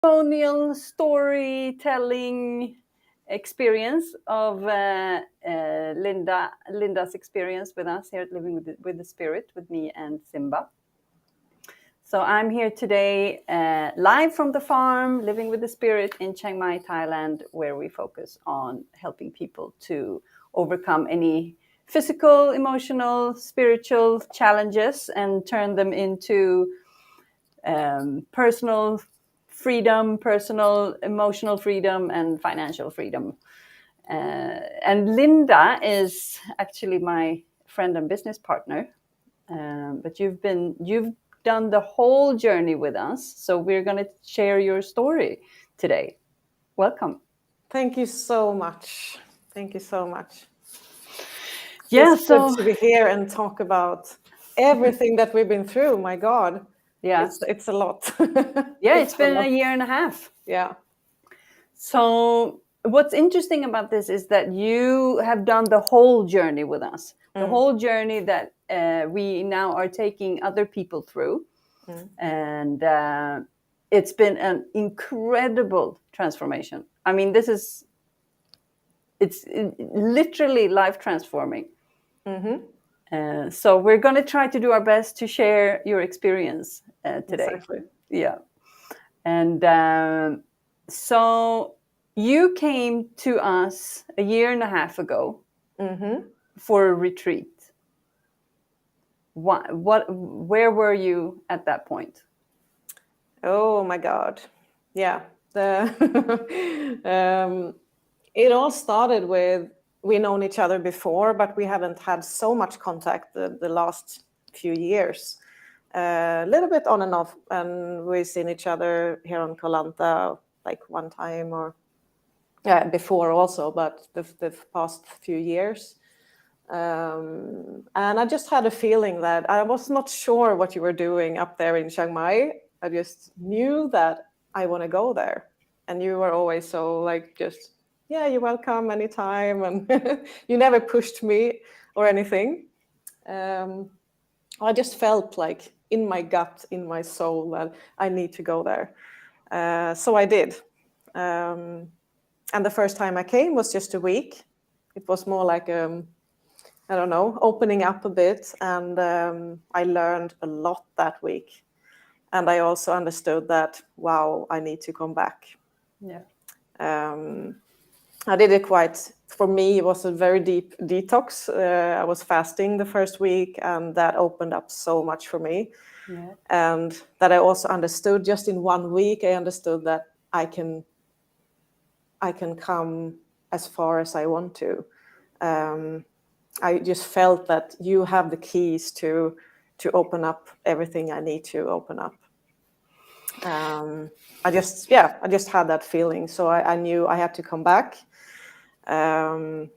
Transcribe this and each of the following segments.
testimonial storytelling experience of Linda's experience with us here at Living with the Spirit, with me and Simba. So I'm here today live from the farm, Living with the Spirit in Chiang Mai, Thailand, where we focus on helping people to overcome any physical, emotional, spiritual challenges and turn them into personal freedom, personal emotional freedom, and financial freedom. And Linda is actually my friend and business partner. But you've done the whole journey with us, so we're going to share your story today. Welcome. Thank you so much. Thank you so much. Yeah, it's good to be here and talk about everything that we've been through. My God. Yeah, it's a lot. Yeah, it's been a year and a half. Yeah. So what's interesting about this is that you have done the whole journey with us, the whole journey that we now are taking other people through. And it's been an incredible transformation. I mean, it's literally life transforming. So we're going to try to do our best to share your experience today. Exactly. Yeah. And so you came to us a year and a half ago for a retreat. Where were you at that point? Oh my God. Yeah. It all started with, we known each other before, but we haven't had so much contact the last few years. A little bit on and off, and we've seen each other here on Koh Lanta like one time, or before also, but the past few years. And I just had a feeling that I was not sure what you were doing up there in Chiang Mai. I just knew that I want to go there. And you were always so like, just, yeah, you're welcome anytime. And you never pushed me or anything. I just felt like in my gut, in my soul, that I need to go there. So I did. And the first time I came was just a week. It was more like, I don't know, opening up a bit. And I learned a lot that week. And I also understood that, wow, I need to come back. Yeah. I did it for me, it was a very deep detox. I was fasting the first week, and that opened up so much for me. Yeah. And that I also understood just in 1 week, I understood that I can come as far as I want to. I just felt that you have the keys to open up everything I need to open up. I just had that feeling. So I knew I had to come back. And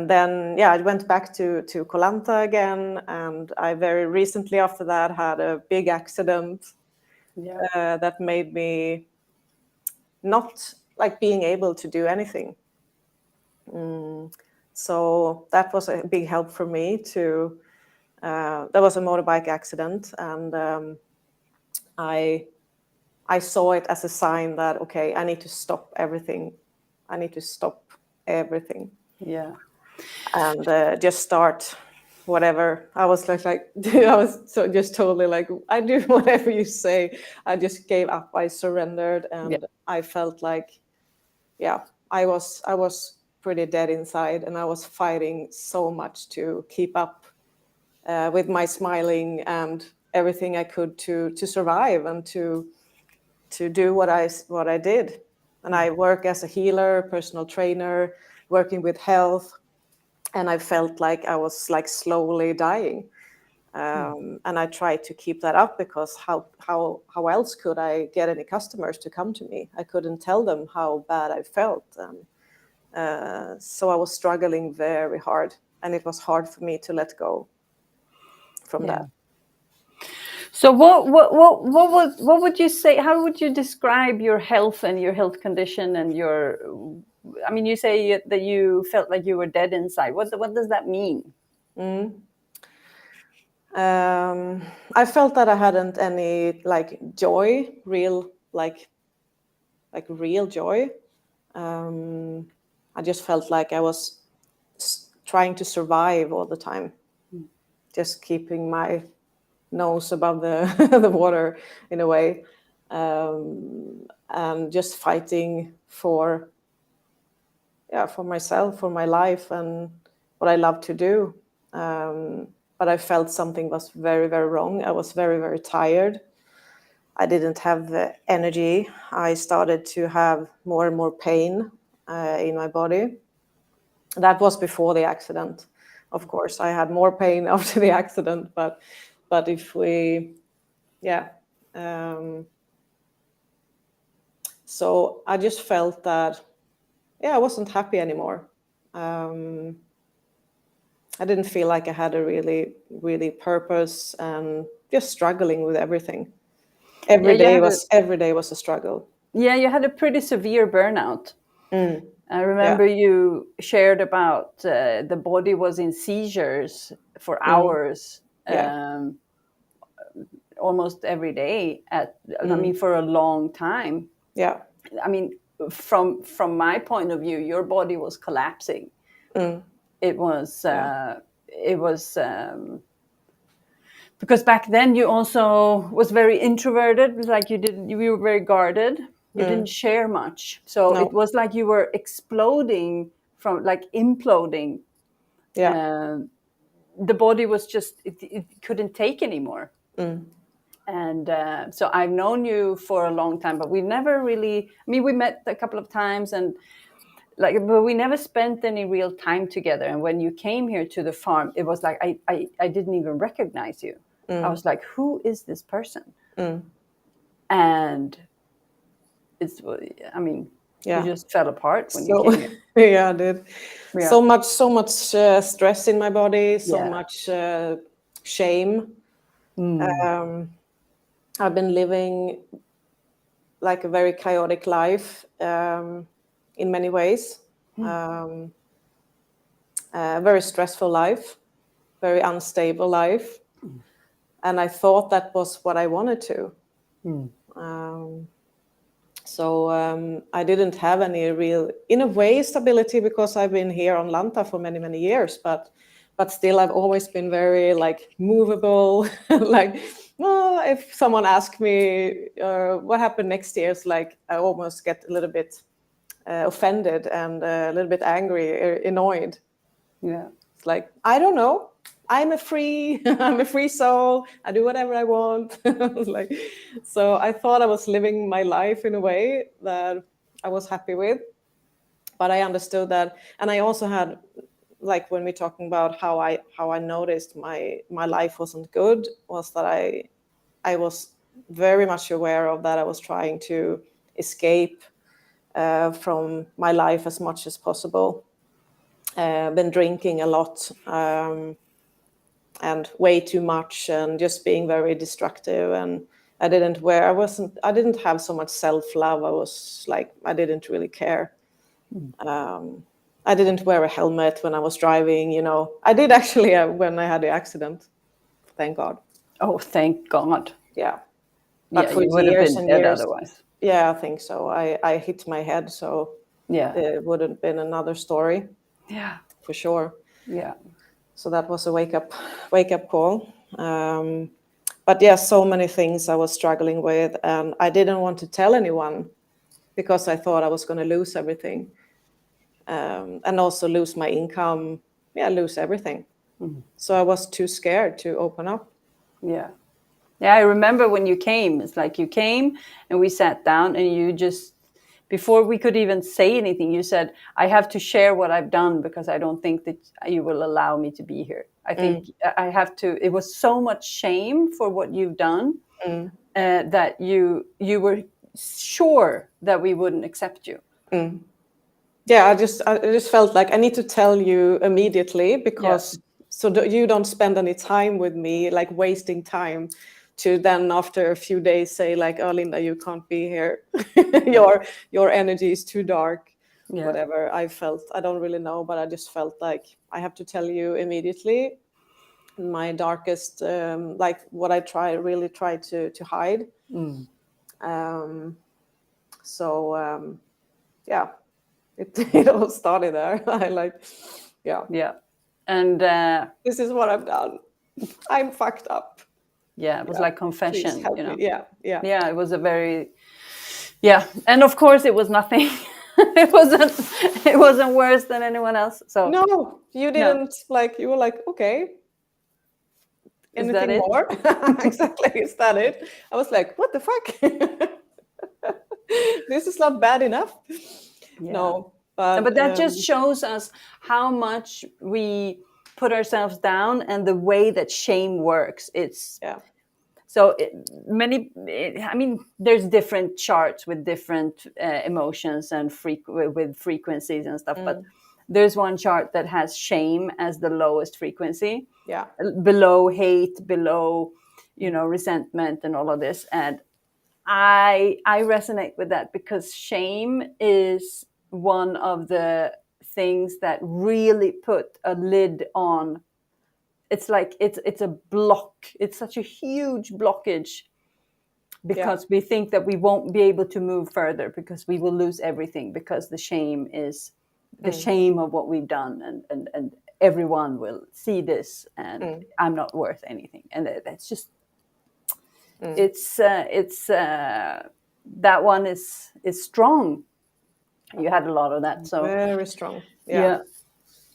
then, I went back to Koh Lanta again. And I very recently after that had a big accident that made me not like being able to do anything. So that was a big help for me to, there was a motorbike accident, and I saw it as a sign that, okay, I need to stop everything. I need to stop everything. Yeah. And just start whatever. I was like I was so just totally like, I do whatever you say. I just gave up. I surrendered, and I felt like, I was pretty dead inside, and I was fighting so much to keep up with my smiling and everything I could to survive and to do what I did. And I work as a healer, personal trainer, working with health, and I felt like I was like slowly dying. And I tried to keep that up, because how else could I get any customers to come to me? I couldn't tell them how bad I felt. So I was struggling very hard, and it was hard for me to let go from that. So what would you say? How would you describe your health and your health condition and your? I mean, you say that you felt like you were dead inside. What does that mean? I felt that I hadn't any like joy, real like like real joy. I just felt like I was trying to survive all the time, just keeping my nose above the the water in a way, and just fighting for myself, for my life, and what I love to do. But I felt something was very, very wrong. I was very, very tired. I didn't have the energy. I started to have more and more pain in my body. That was before the accident. Of course, I had more pain after the accident, but if we, yeah. So I just felt that, I wasn't happy anymore. I didn't feel like I had a really, really purpose, and just struggling with everything. Every day was a struggle. Yeah, you had a pretty severe burnout. I remember you shared about the body was in seizures for hours, almost every day. I mean, for a long time. Yeah. I mean, from my point of view, your body was collapsing. It was. It was. Because back then you also was very introverted, like you were very guarded. You didn't share much, so it was like you were exploding from, like, imploding. The body was just, it couldn't take anymore. And so I've known you for a long time, but we never really, I mean, we met a couple of times, and but we never spent any real time together. And when you came here to the farm, it was like I didn't even recognize you. I was like, who is this person? And it's, I mean, you just fell apart when you came here. Yeah, I did. Yeah. So much stress in my body, so much shame. I've been living like a very chaotic life in many ways. A very stressful life, very unstable life. And I thought that was what I wanted to. So I didn't have any real, in a way, stability, because I've been here on Lanta for many, many years. But still, I've always been very, like, movable. Like, if someone asks me what happened next year, it's like I almost get a little bit offended and a little bit angry, annoyed. Yeah, it's like, I don't know. I'm a free soul. I do whatever I want. Like, so I thought I was living my life in a way that I was happy with, but I understood that, and I also had, like, when we're talking about how I noticed my life wasn't good, was that I was very much aware of that. I was trying to escape from my life as much as possible. Been drinking a lot. And way too much, and just being very destructive. And I didn't have so much self-love. I was like, I didn't really care. I didn't wear a helmet when I was driving, I did actually when I had the accident. Thank God. Oh, thank God. Yeah. But for you would have been dead years, otherwise. Yeah, I think so. I hit my head, so it would have been another story. Yeah. For sure. Yeah. So that was a wake up call. But yeah, so many things I was struggling with, and I didn't want to tell anyone because I thought I was going to lose everything, and also lose my income. Yeah, lose everything. So I was too scared to open up. Yeah. Yeah, I remember when you came. It's like you came and we sat down, and you just, before we could even say anything, you said, I have to share what I've done because I don't think that you will allow me to be here. I think I have to. It was so much shame for what you've done that you were sure that we wouldn't accept you. Yeah, I just felt like I need to tell you immediately, because so you don't spend any time with me, like wasting time to then after a few days say like, oh, Linda, you can't be here. your energy is too dark. Whatever I felt, I don't really know, but I just felt like I have to tell you immediately my darkest, like what I really try to hide. So yeah, it all started there. Yeah. And this is what I've done. I'm fucked up. yeah, it was like Please confession, help me. Yeah. Yeah, it was a very, yeah. And of course it was nothing. It wasn't worse than anyone else. So No, you didn't. Like, you were like, okay, is that anything it? more? Exactly, is that it? I was like, what the fuck? This is not bad enough. Yeah. No, But that just shows us how much we put ourselves down and the way that shame works. It's yeah. so I mean, there's different charts with different emotions and with frequencies and stuff, but there's one chart that has shame as the lowest frequency, Yeah. below hate, below, resentment and all of this. And I resonate with that, because shame is one of the things that really put a lid on. It's like it's a block. It's such a huge blockage, because we think that we won't be able to move further, because we will lose everything, because the shame is the shame of what we've done, and everyone will see this, and I'm not worth anything. And that's just it's that one is strong. You had a lot of that. So Very strong.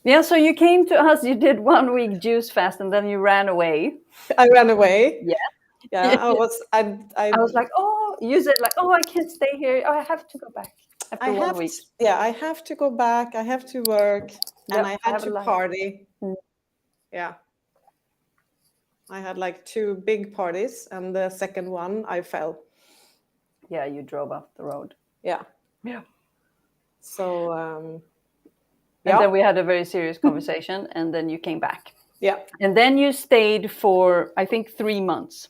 Yeah, so you came to us, you did 1 week juice fast, and then you ran away. I ran away. Yeah. I was like, oh, you said like, oh, I can't stay here. Oh, I have to go back after 1 week. I have to go back. I have to work, and I had to party. Yeah. I had like 2 big parties, and the second one I fell. Yeah, you drove off the road. Yeah. So and then we had a very serious conversation, and then you came back. Yeah. And then you stayed for, I think, 3 months.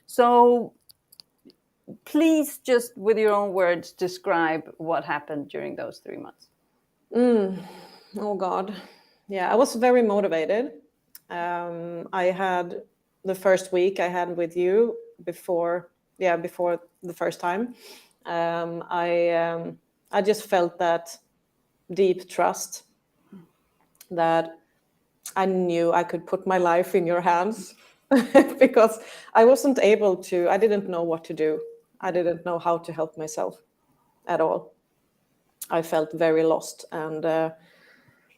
So please, just with your own words, describe what happened during those 3 months. Oh God. Yeah, I was very motivated. I had the first week I had with you before the first time. I just felt that deep trust that I knew I could put my life in your hands, because I didn't know what to do. I didn't know how to help myself at all. I felt very lost, and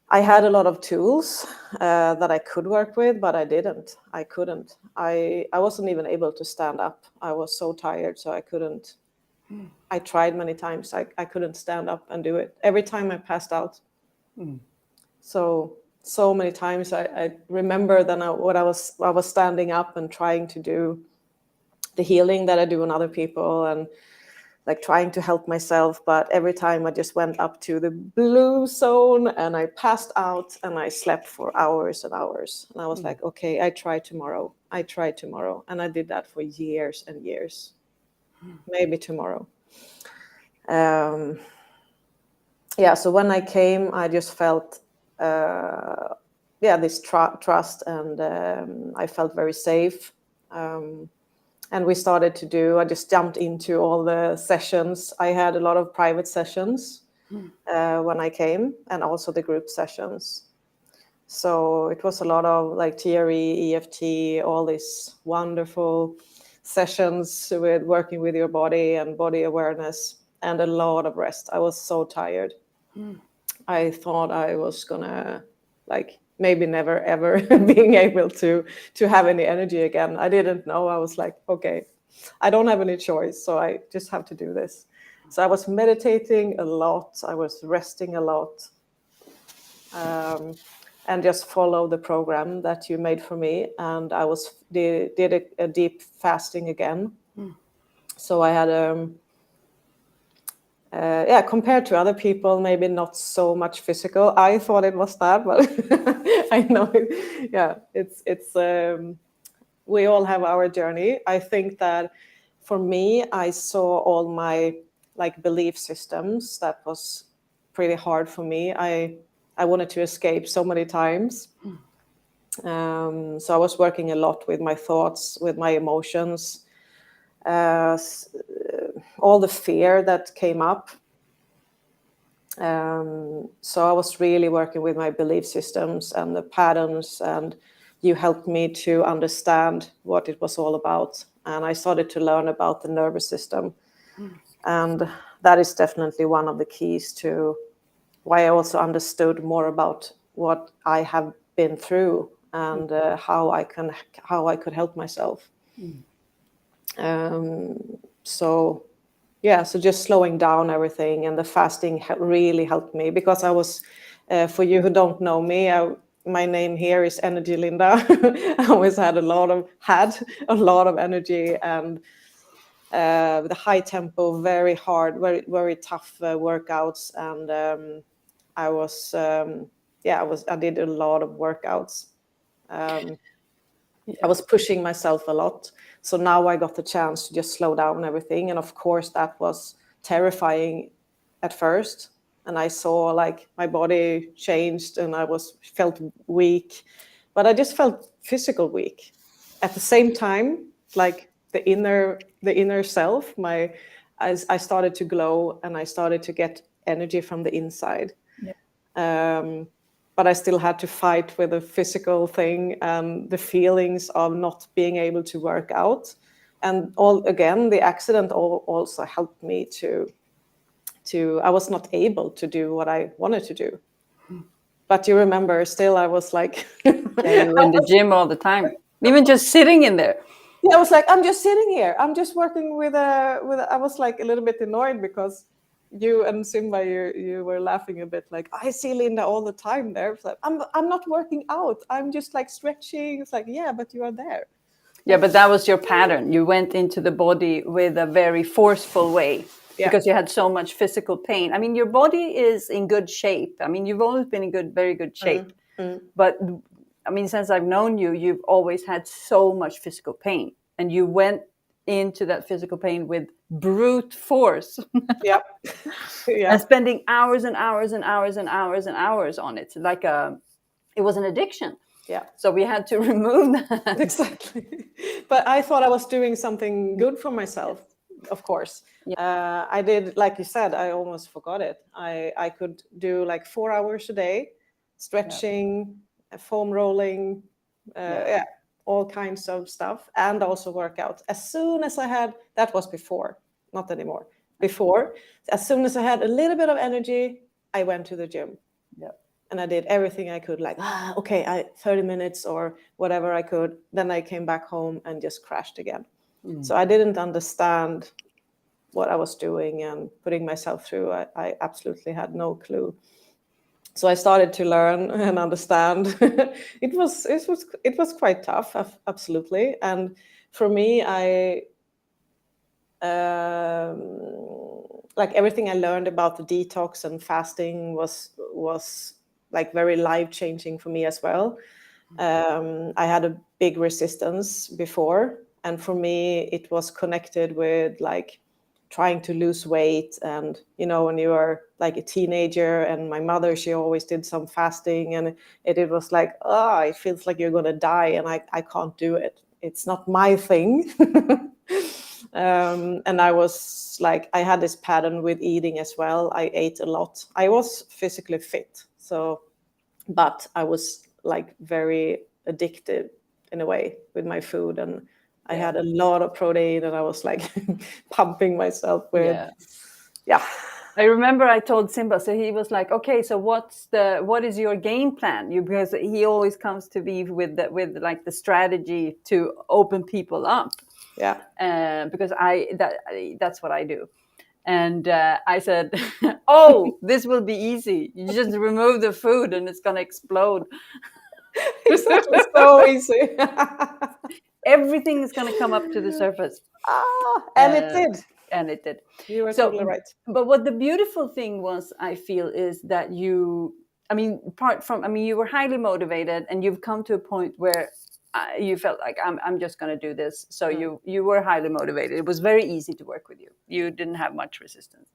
I had a lot of tools that I could work with, but I didn't. I couldn't. I wasn't even able to stand up. I was so tired, so I couldn't. I tried many times. I couldn't stand up and do it. Every time I passed out. So many times I remember then I was standing up and trying to do the healing that I do on other people, and like trying to help myself, but every time I just went up to the blue zone and I passed out, and I slept for hours and hours. And I was like, okay, I try tomorrow. And I did that for years and years. Maybe tomorrow. So when I came, I just felt this trust, and I felt very safe. And we started I just jumped into all the sessions. I had a lot of private sessions when I came, and also the group sessions. So it was a lot of like TRE, EFT, all these wonderful sessions with working with your body and body awareness, and a lot of rest. I was so tired. I thought I was gonna maybe never ever being able to have any energy again. I didn't know. I was like, okay, I don't have any choice, so I just have to do this. So I was meditating a lot. I was resting a lot, and just follow the program that you made for me. And I did a deep fasting again. So I had compared to other people, maybe not so much physical. I thought it was that, but I know it. Yeah, it's we all have our journey. I think that for me, I saw all my belief systems that was pretty hard for me. I wanted to escape so many times. So I was working a lot with my thoughts, with my emotions. all the fear that came up. So I was really working with my belief systems and the patterns, and you helped me to understand what it was all about. And I started to learn about the nervous system. And that is definitely one of the keys to why I also understood more about what I have been through and how I could help myself. So just slowing down everything, and the fasting really helped me, because I was, for you who don't know me, my name here is Energy Linda. I always had a lot of energy, and the high tempo, very hard, very, very tough workouts. And I did a lot of workouts. I was pushing myself a lot. So now I got the chance to just slow down everything. And of course, that was terrifying at first. And I saw like my body changed, and felt weak, but I just felt physical weak. At the same time, like the inner self, I started to glow, and I started to get energy from the inside. But I still had to fight with the physical thing and the feelings of not being able to work out. And the accident also helped me to I was not able to do what I wanted to do. But you remember, still I was like you were in the gym all the time, even just sitting in there. Yeah, I was like, I'm just sitting here. I'm just working with I was like a little bit annoyed, because you and Simba, you were laughing a bit, like, I see Linda all the time there. It's like, I'm not working out. I'm just like stretching. It's like, yeah, but you are there. Yeah, but that was your pattern. You went into the body with a very forceful way, because you had so much physical pain. I mean, your body is in good shape. I mean, you've always been in very good shape. But I mean, since I've known you, you've always had so much physical pain, and you went into that physical pain with brute force. Yeah. And spending hours and hours and hours and hours and hours on it. Like it was an addiction. Yeah. So we had to remove that. Exactly. But I thought I was doing something good for myself, of course. I did, like you said, I almost forgot it. I could do like 4 hours a day, stretching, foam rolling, all kinds of stuff, and also workouts. As soon as I had, that was before, not anymore. Before, as soon as I had a little bit of energy, I went to the gym. And I did everything I could, like, 30 minutes or whatever I could. Then I came back home and just crashed again. So I didn't understand what I was doing and putting myself through. I absolutely had no clue. So I started to learn and understand. It was quite tough, absolutely. And for me, like everything I learned about the detox and fasting was like very life-changing for me as well. I had a big resistance before, and for me it was connected with like trying to lose weight. And when you are like a teenager, and my mother, she always did some fasting, and it was like, it feels like you're gonna die, and I can't do it. It's not my thing. And I was like, I had this pattern with eating as well. I ate a lot. I was physically fit, but I was like very addicted in a way with my food, and I had a lot of protein, and I was like pumping myself with, I remember I told Simba, so he was like, okay, so what is your game plan? Because he always comes to me with like the strategy to open people up. Because that's what I do. And I said, oh, this will be easy. You just remove the food and it's going to explode. Exactly. So easy. Everything is going to come up to the surface. And it did. And it did. You were totally right. But what the beautiful thing was, I feel, is that you were highly motivated, and you've come to a point where you felt like, I'm just going to do this. So you were highly motivated. It was very easy to work with you. You didn't have much resistance.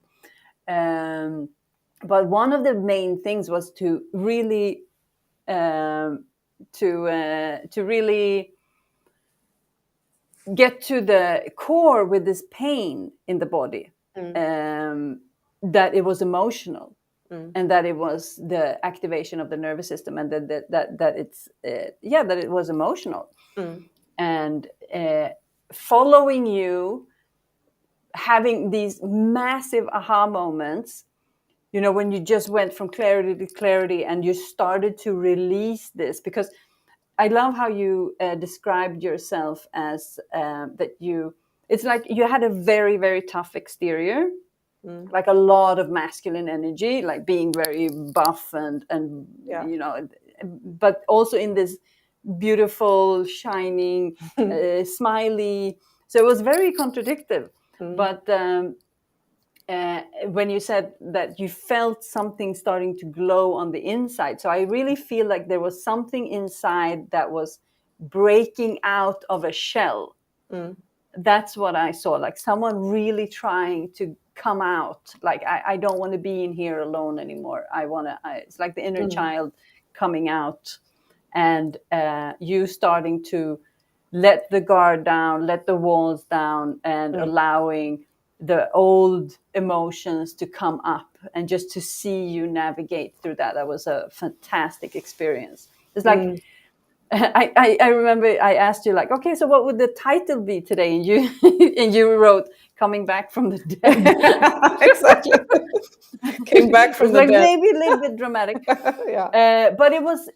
But one of the main things was to really get to the core with this pain in the body, that it was emotional, and that it was the activation of the nervous system, and that it's that it was emotional, and following you, having these massive aha moments, when you just went from clarity to clarity and you started to release this. Because I love how you described yourself as it's like you had a very, very tough exterior, like a lot of masculine energy, like being very buff and but also in this beautiful, shining, smiley. So it was very contradictive. But when you said that you felt something starting to glow on the inside, so I really feel like there was something inside that was breaking out of a shell. That's what I saw, like someone really trying to come out, like I don't want to be in here alone anymore. It's like the inner child coming out, and you starting to let the guard down, let the walls down, and allowing the old emotions to come up, and just to see you navigate through that. That was a fantastic experience. It's like I remember I asked you, like, okay, so what would the title be today? And you and you wrote "Coming Back from the Dead." Exactly. Came back from It's the like dead. maybe a little bit dramatic. But it was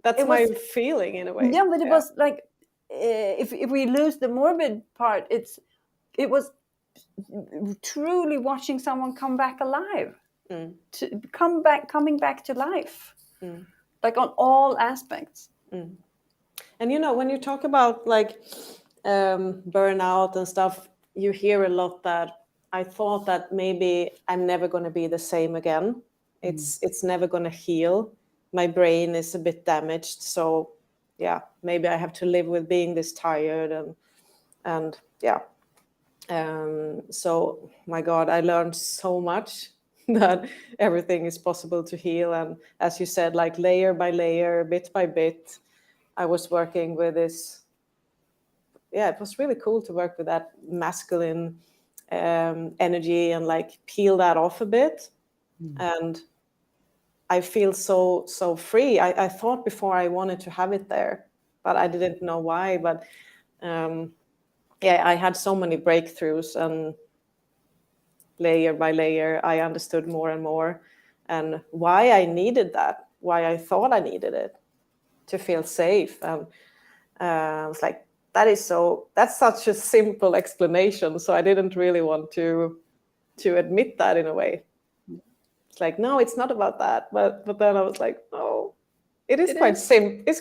That's it my was feeling in a way. yeah, but it was like if we lose the morbid part, it was truly watching someone come back alive, coming back to life, like on all aspects. And when you talk about like burnout and stuff, you hear a lot that I thought that maybe I'm never going to be the same again. It's never going to heal. My brain is a bit damaged, so yeah, maybe I have to live with being this tired and yeah. So my God, I learned so much that everything is possible to heal. And as you said, like layer by layer, bit by bit, I was working with this. Yeah, it was really cool to work with that masculine energy and like peel that off a bit. And I feel so free. I thought before I wanted to have it there, but I didn't know why. But I had so many breakthroughs, and layer by layer, I understood more and more, and why I needed that, why I thought I needed it to feel safe. And I was like, that's such a simple explanation. So I didn't really want to admit that in a way. It's like, no, it's not about that. But then I was like, no, it's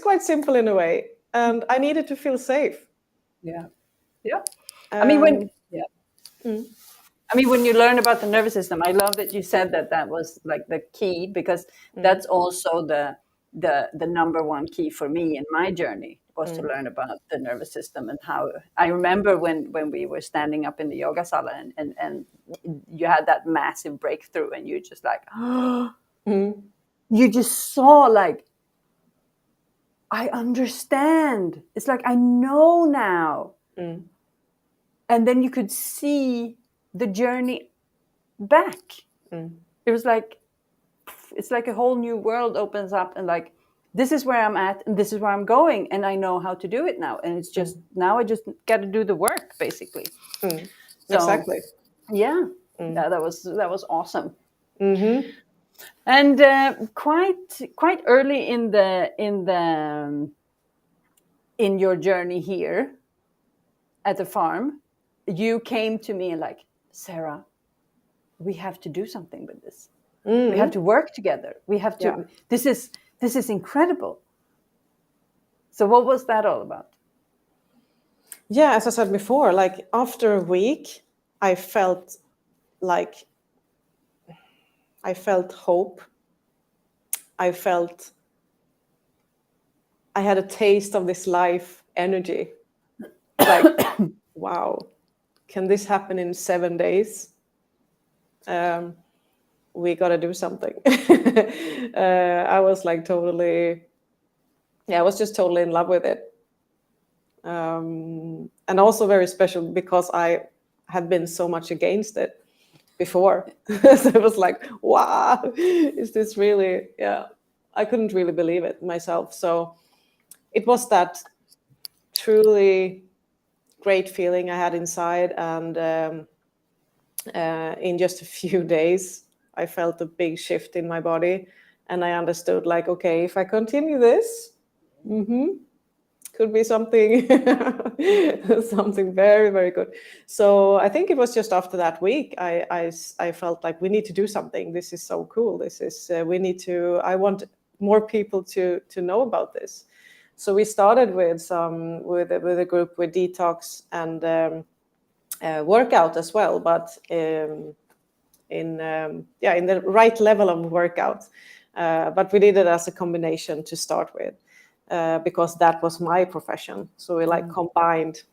quite simple in a way. And I needed to feel safe. Yeah. I mean, when you learn about the nervous system, I love that you said that was like the key, because that's also the number one key for me in my journey, was to learn about the nervous system. And how I remember when we were standing up in the yoga sala, and you had that massive breakthrough, and you just like, you just saw, like, I understand. It's like, I know now. And then you could see the journey back. It was like, it's like a whole new world opens up, and like, this is where I'm at, and this is where I'm going, and I know how to do it now. And it's just now I just got to do the work, basically. So, exactly. Yeah, that was awesome. And quite early in your journey here at the farm, you came to me and like, Sara, we have to do something with this. We have to work together. We have to. Yeah. This is incredible. So what was that all about? Yeah, as I said before, like after a week, I felt hope. I had a taste of this life energy. Like, wow, can this happen in 7 days? We got to do something. I was like I was just totally in love with it. And also very special because I had been so much against it before. So it was like, wow, is this really? Yeah, I couldn't really believe it myself. So it was that truly great feeling I had inside, and in just a few days, I felt a big shift in my body, and I understood, like, okay, if I continue this, could be something something very, very good. So I think it was just after that week I felt like we need to do something. This is so cool. This is we need to. I want more people to know about this. So we started with a group with detox and workout as well, but in the right level of workout. But we did it as a combination to start with. Because that was my profession. So we like combined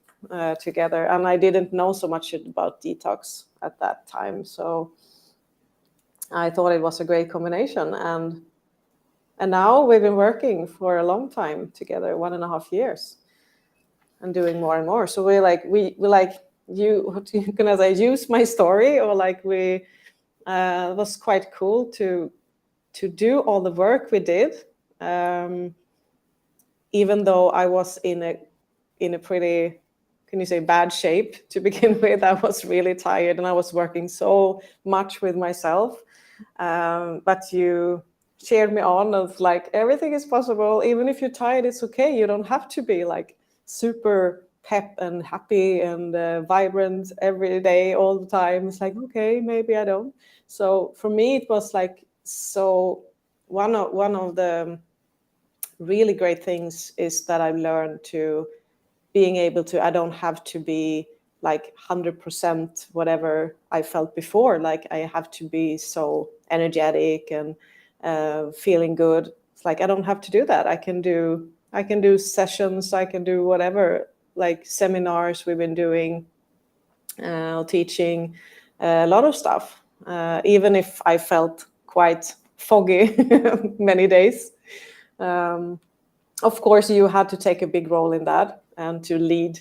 together. And I didn't know so much about detox at that time. So I thought it was a great combination. And now we've been working for a long time together, 1.5 years, and doing more and more. So we can I say, use my story, or like it was quite cool to do all the work we did. Even though I was in a pretty, can you say, bad shape to begin with. I was really tired and I was working so much with myself. But you cheered me on of like, everything is possible. Even if you're tired, it's okay. You don't have to be like super pep and happy and vibrant every day, all the time. It's like, okay, maybe I don't. So for me, it was like, so one of the really great things is that I've learned to being able to, I don't have to be like 100% whatever I felt before. Like I have to be so energetic and feeling good. It's like, I don't have to do that. I can do sessions, I can do whatever, like seminars we've been doing, teaching a lot of stuff, even if I felt quite foggy many days. Of course, you had to take a big role in that and to lead.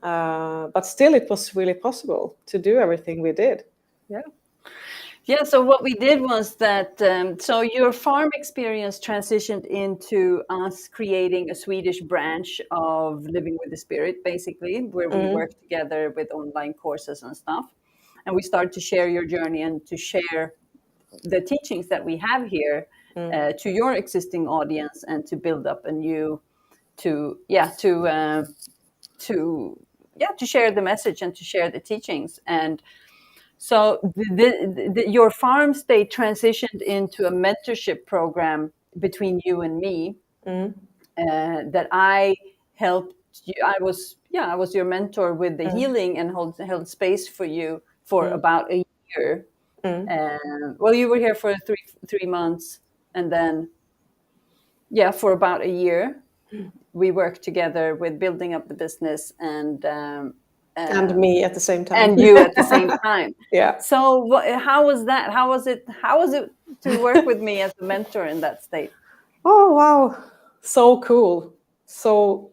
But still, it was really possible to do everything we did. Yeah, so what we did was that, so your farm experience transitioned into us creating a Swedish branch of Living with the Spirit, basically, where we work together with online courses and stuff. And we started to share your journey and to share the teachings that we have here to your existing audience, and to build up a new, to share the message and to share the teachings. And so your farm state transitioned into a mentorship program between you and me, that I helped you. I was your mentor with the healing, and held space for you for about a year. Well, you were here for 3 months, and then for about a year we worked together with building up the business, and me at the same time. And you at the same time. Yeah. So how was that? How was it to work with me as a mentor in that state? Oh, wow. So cool. So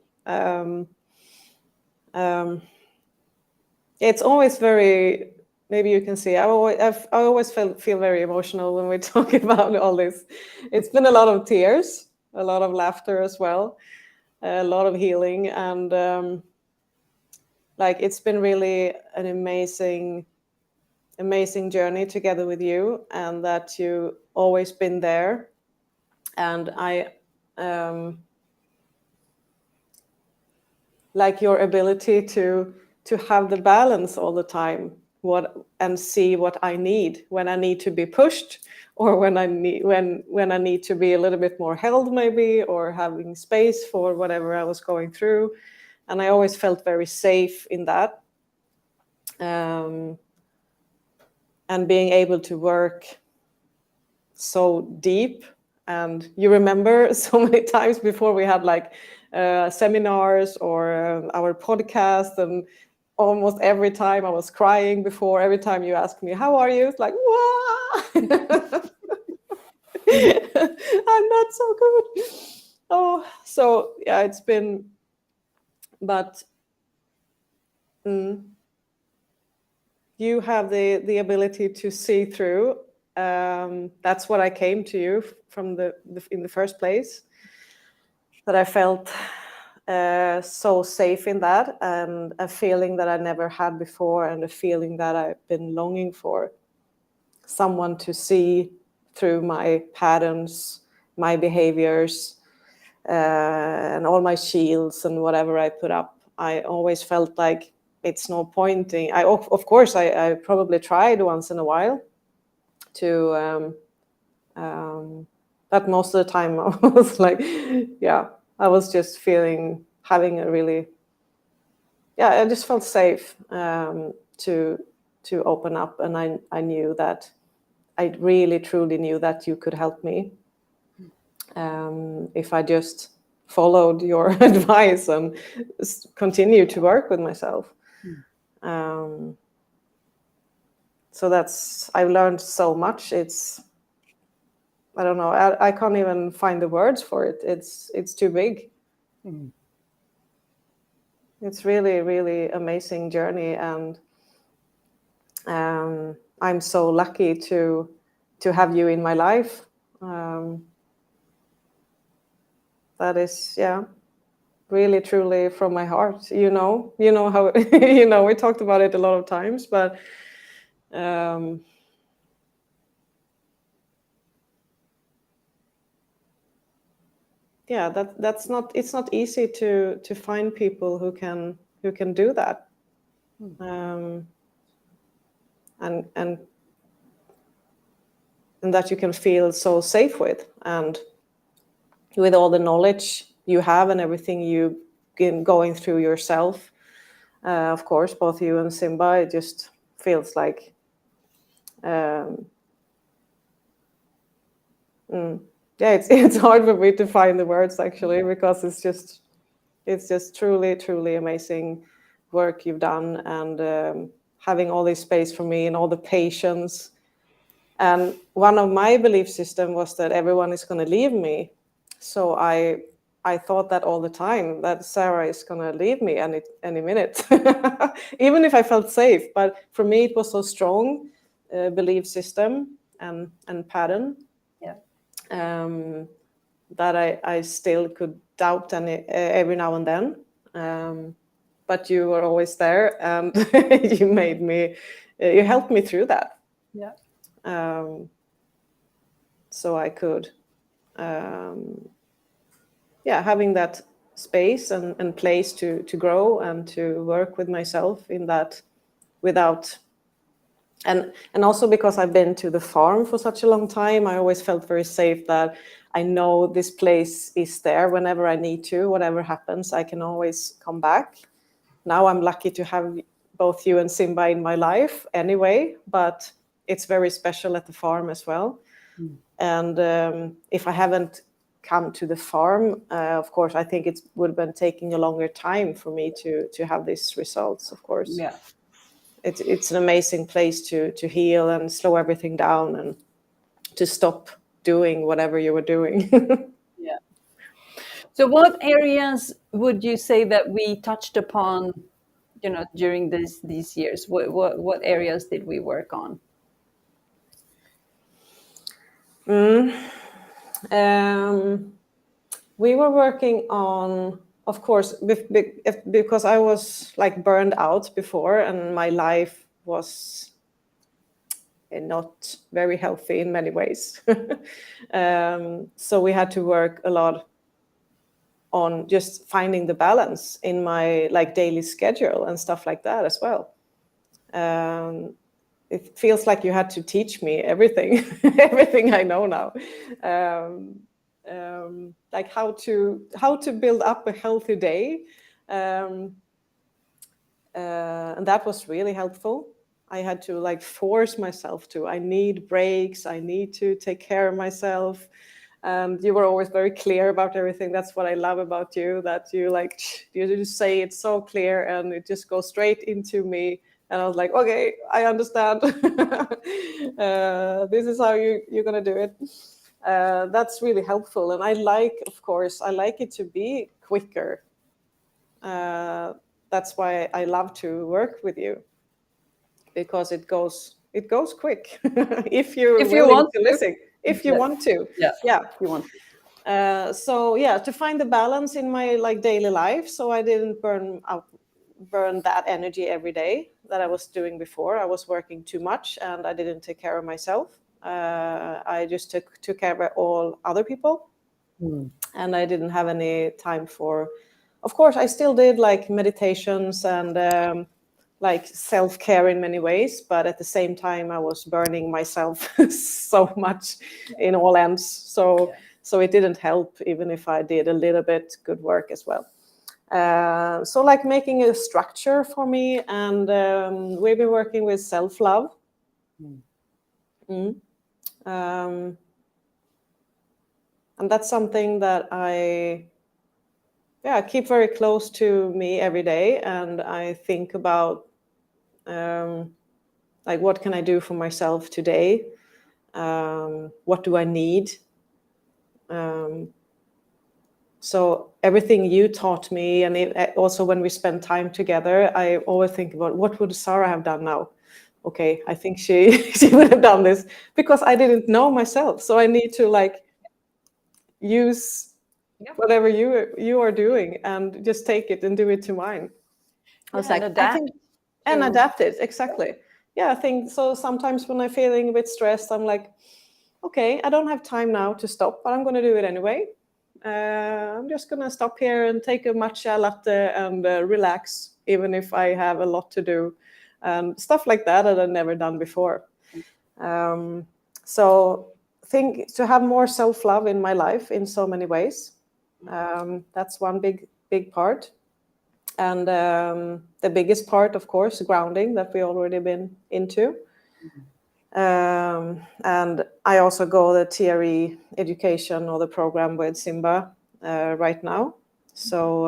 it's always very, maybe you can see, I always feel very emotional when we talk about all this. It's been a lot of tears, a lot of laughter as well, a lot of healing, and like it's been really an amazing journey together with you, and that you always been there. And I like your ability to have the balance all the time, and see what I need when I need to be pushed, or when I need to be a little bit more held, maybe, or having space for whatever I was going through. And I always felt very safe in that. And being able to work so deep. And you remember so many times before we had like seminars or our podcast, and almost every time I was crying before, every time you asked me, how are you? It's like, wow, I'm not so good. Oh, so yeah, it's been but you have the ability to see through. That's what I came to you from in the first place. That I felt so safe in that, and a feeling that I never had before, and a feeling that I've been longing for. Someone to see through my patterns, my behaviors, and all my shields and whatever I put up. I always felt like it's no pointing. Of course, I probably tried once in a while to, but most of the time I was like, yeah, I was just having a really, yeah, I just felt safe to open up, and I knew that, I really truly knew that you could help me if I just followed your advice and continued to work with myself. So I've learned so much. I don't know, I can't even find the words for it. It's too big. It's really, really amazing journey, and I'm so lucky to have you in my life. That is, yeah, really truly from my heart. You know how we talked about it a lot of times, but yeah, it's not easy to find people who can do that. And that you can feel so safe with, and with all the knowledge you have and everything you've been going through yourself. Of course, both you and Simba, it just feels like yeah, it's hard for me to find the words actually, because it's just truly, truly amazing work you've done, and having all this space for me and all the patience. And one of my belief system was that everyone is going to leave me. So I thought that all the time, that Sara is going to leave me any minute, even if I felt safe. But for me, it was so strong, belief system and pattern. Yeah. That I still could doubt every now and then. But you were always there, and you helped me through that. Yeah. So I could, having that space and place to grow and to work with myself in that, without, and also because I've been to the farm for such a long time, I always felt very safe that I know this place is there whenever I need to. Whatever happens, I can always come back. Now I'm lucky to have both you and Simba in my life anyway, but it's very special at the farm as well. And if I haven't come to the farm, of course, I think it would have been taking a longer time for me to have these results, of course. Yeah. It's an amazing place to heal and slow everything down, and to stop doing whatever you were doing. Yeah. So what areas would you say that we touched upon, during these years? What areas did we work on? We were working on, of course, because I was like burned out before, and my life was not very healthy in many ways. So we had to work a lot on just finding the balance in my daily schedule and stuff like that as well. It feels like you had to teach me everything, everything I know now. Like how to build up a healthy day, and that was really helpful. I had to force myself to. I need breaks. I need to take care of myself. And you were always very clear about everything. That's what I love about you. That you just say it so clear, and it just goes straight into me. And I was like, okay, I understand. This is how you're gonna do it. That's really helpful. And of course, I like it to be quicker. That's why I love to work with you, because it goes quick if you're If you willing want to listen, if you yeah. want to. Yeah. Yeah. If you want. So yeah, to find the balance in my like daily life, so I didn't burn that energy every day that I was doing before. I was working too much and I didn't take care of myself. I just took care of all other people, and I didn't have any time for. Of course, I still did like meditations and like self-care in many ways, but at the same time, I was burning myself so much in all ends. So it didn't help, even if I did a little bit good work as well. So like making a structure for me, and we've been working with self-love. And that's something that I keep very close to me every day, and I think about like what can I do for myself today, what do I need. So everything you taught me, and also when we spend time together, I always think about what would Sara have done now. Okay, I think she would have done this, because I didn't know myself, so I need to like use whatever you are doing and just take it and do it to mine. I was And like, I adapt think, and to. adapt it, exactly. Yeah, I think so. Sometimes when I'm feeling a bit stressed, I'm like, okay, I don't have time now to stop, but I'm going to do it anyway. I'm just going to stop here and take a matcha latte and relax, even if I have a lot to do, and stuff like that I've never done before. So think to have more self-love in my life in so many ways. That's one big part. And the biggest part, of course, grounding, that we already been into. And I also go the TRE education or the program with Simba right now. So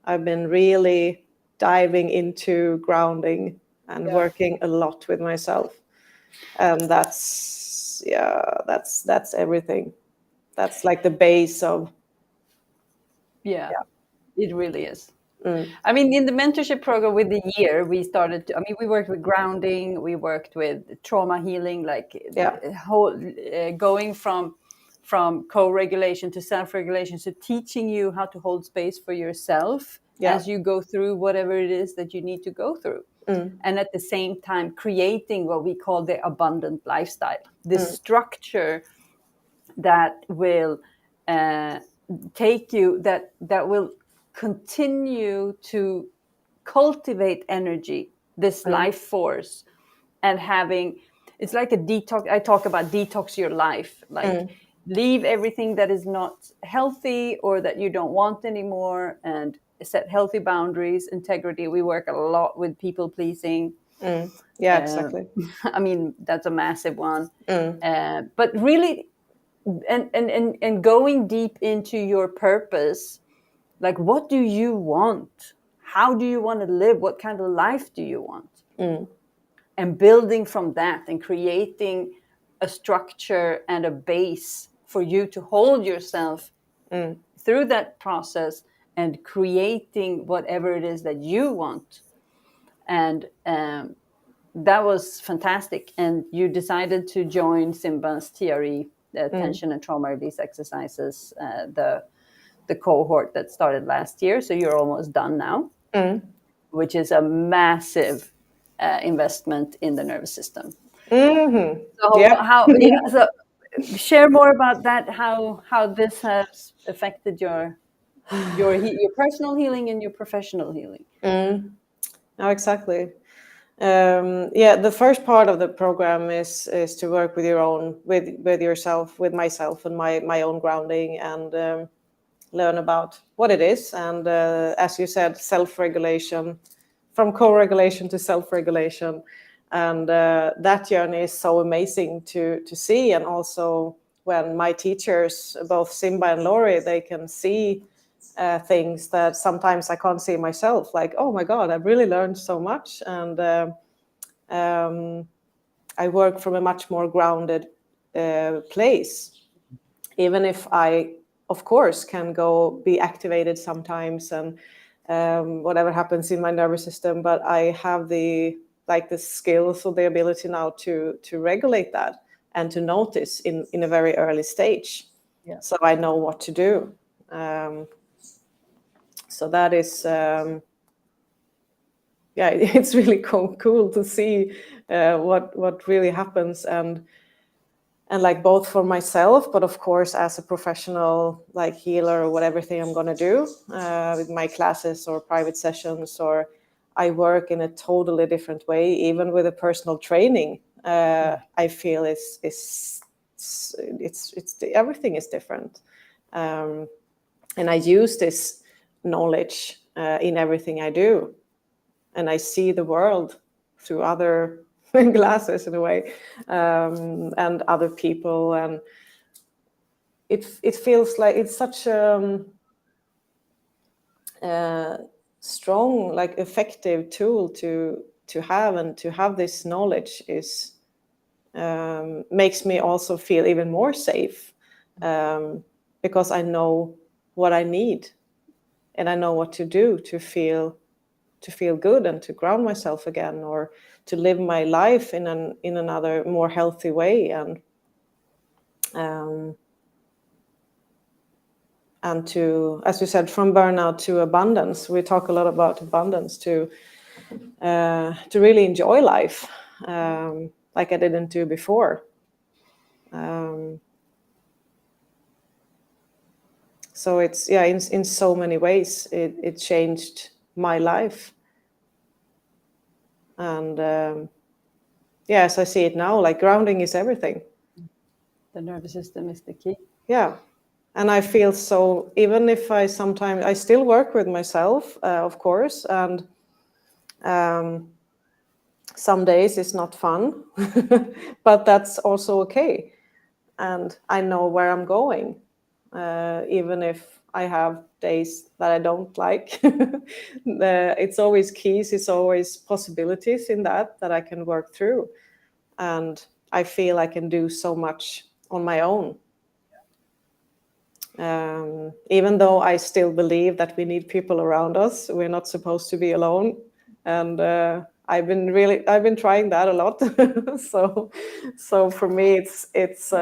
I've been really diving into grounding and working a lot with myself. And that's everything. That's like the base of. Yeah, it really is. I mean, in the mentorship program with the year, we started to, I mean, we worked with grounding, we worked with trauma healing, like whole, going from co-regulation to self-regulation. So teaching you how to hold space for yourself as you go through whatever it is that you need to go through. And at the same time, creating what we call the abundant lifestyle, the structure that will take you, that will continue to cultivate energy, this life force, and having, it's like a detox. I talk about detox your life, like leave everything that is not healthy or that you don't want anymore, and set healthy boundaries, integrity. We work a lot with people pleasing. Yeah, exactly. I mean, that's a massive one. But really, and going deep into your purpose, like, what do you want? How do you want to live? What kind of life do you want? And building from that and creating a structure and a base for you to hold yourself through that process, and creating whatever it is that you want. And that was fantastic. And you decided to join Simba's TRE, tension and trauma release exercises, the cohort that started last year. So you're almost done now, which is a massive investment in the nervous system. So so share more about that. How this has affected your personal healing and your professional healing. No, exactly. The first part of the program is to work with with yourself, with myself, and my own grounding, and learn about what it is. And as you said, self-regulation, from co-regulation to self-regulation, and that journey is so amazing to see. And also when my teachers, both Simba and Lori, they can see things that sometimes I can't see myself, like, oh my God, I've really learned so much. And I work from a much more grounded place, even if I, of course, can go be activated sometimes and whatever happens in my nervous system, but I have the skills or the ability now to regulate that and to notice in a very early stage. Yeah. So I know what to do. So that is, it's really cool to see what really happens, and like both for myself, but of course as a professional like healer or whatever thing I'm going to do with my classes or private sessions, or I work in a totally different way, even with a personal training. I feel it's everything is different, and I use this knowledge in everything I do, and I see the world through other glasses in a way, and other people, and it feels like it's such a strong, like effective tool to have, and to have this knowledge is makes me also feel even more safe, because I know what I need, and I know what to do to feel good and to ground myself again, or to live my life in another more healthy way, and to, as you said, from burnout to abundance. We talk a lot about abundance, to really enjoy life, like I didn't do before. So it's in so many ways it changed my life, and as I see it now, like grounding is everything. The nervous system is the key. Yeah. And I feel so, even if I still work with myself, of course, and some days it's not fun, but that's also okay. And I know where I'm going, even if I have days that I don't like. It's always keys, it's always possibilities in that I can work through. And I feel I can do so much on my own. Even though I still believe that we need people around us, we're not supposed to be alone. And I've been trying that a lot. so for me, it's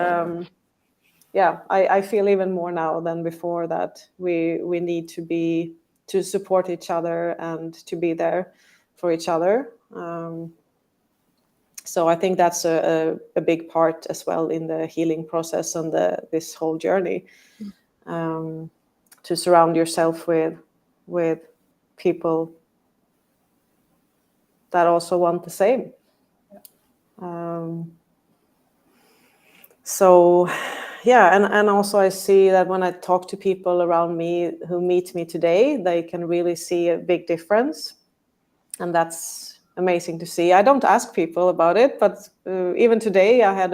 I feel even more now than before that we need to support each other and to be there for each other. So I think that's a big part as well in the healing process and this whole journey. To surround yourself with people that also want the same. And also I see that when I talk to people around me who meet me today, they can really see a big difference, and that's amazing to see. I don't ask people about it, but even today I had